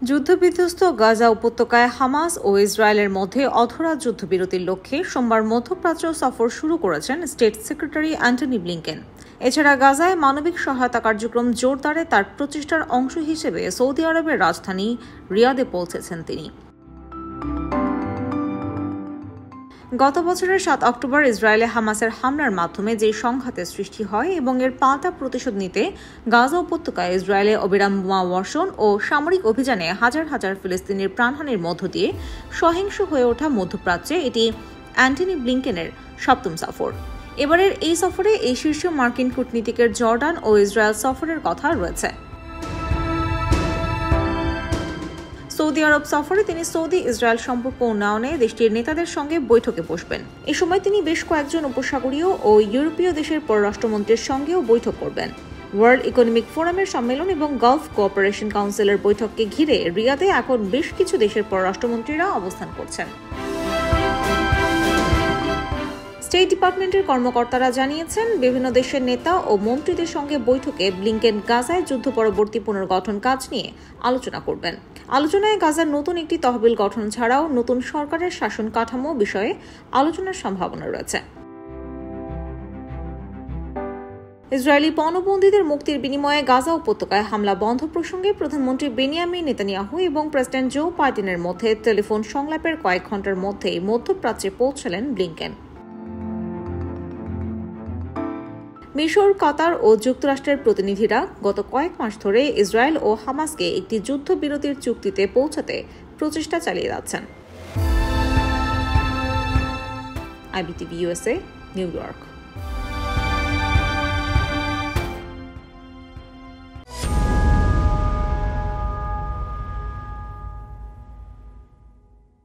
যুদ্ধবিধ্বস্ত গাজা উপত্যকায় হামাস ও ইসরায়েলের মধ্যে অধরা যুদ্ধবিরতির লক্ষ্যে সোমবার মধ্যপ্রাচ্য সফর শুরু করেছেন স্টেট সেক্রেটারি অ্যান্টনি ব্লিংকেন। এছাড়া গাজায় মানবিক সহায়তা কার্যক্রম জোরদারে তার প্রচেষ্টার অংশ হিসেবে সৌদি আরবের রাজধানী রিয়াদে পৌঁছেছেন তিনি। গত বছরের 7 অক্টোবর ইসরায়েলে হামাসের হামলার মাধ্যমে যে সংঘাতের সৃষ্টি হয় এবং এর পাল্টা প্রতিশোধ নিতে গাজা উপত্যকায় ইসরায়েলে অবিরাম বোমা বর্ষণ ও সামরিক অভিযানে হাজার হাজার ফিলিস্তিনির প্রাণহানির মধ্য দিয়ে সহিংস হয়ে ওঠা মধ্যপ্রাচ্যে এটি অ্যান্টনি ব্লিংকেনের 7ম সফর। এবারের এই সফরে এই শীর্ষ মার্কিন কূটনীতিকের জর্ডান ও ইসরায়েল সফরের কথা রয়েছে। সৌদি আরব সফরে তিনি সৌদি ইসরায়েল সম্পর্ক উন্নয়নে দেশটির নেতাদের সঙ্গে বৈঠকে বসবেন। এ সময় তিনি বেশ কয়েকজন উপসাগরীয় ও ইউরোপীয় দেশের পররাষ্ট্রমন্ত্রীর সঙ্গেও বৈঠক করবেন। ওয়ার্ল্ড ইকোনমিক ফোরামের সম্মেলন এবং গালফ কোঅপারেশন কাউন্সিলের বৈঠককে ঘিরে রিয়াদে এখন বেশ কিছু দেশের পররাষ্ট্রমন্ত্রীরা অবস্থান করছেন। স্টেট ডিপার্টমেন্টের কর্মকর্তারা জানিয়েছেন, বিভিন্ন দেশের নেতা ও মন্ত্রীদের সঙ্গে বৈঠকে ব্লিংকেন গাজায় যুদ্ধ পরবর্তী পুনর্গঠন কাজ নিয়ে আলোচনা করবেন। আলোচনায় গাজার নতুন একটি তহবিল গঠন ছাড়াও নতুন সরকারের শাসন কাঠামো বিষয়ে আলোচনার সম্ভাবনা রয়েছে। ইসরায়েলি পণবন্দীদের মুক্তির বিনিময়ে গাজা উপত্যকায় হামলা বন্ধ প্রসঙ্গে প্রধানমন্ত্রী বেনিয়ামিন নেতানিয়াহু এবং প্রেসিডেন্ট জো বাইডেনের মধ্যে টেলিফোন সংলাপের কয়েক ঘণ্টার মধ্যেই মধ্যপ্রাচ্যে পৌঁছালেন ব্লিংকেন। মিশর, কাতার ও যুক্তরাষ্ট্রের প্রতিনিধিরা গত কয়েক মাস ধরে ইসরায়েল ও হামাসকে একটি যুদ্ধবিরতির চুক্তিতে পৌঁছাতে প্রচেষ্টা চালিয়ে যাচ্ছেন। IBTV USA, new York.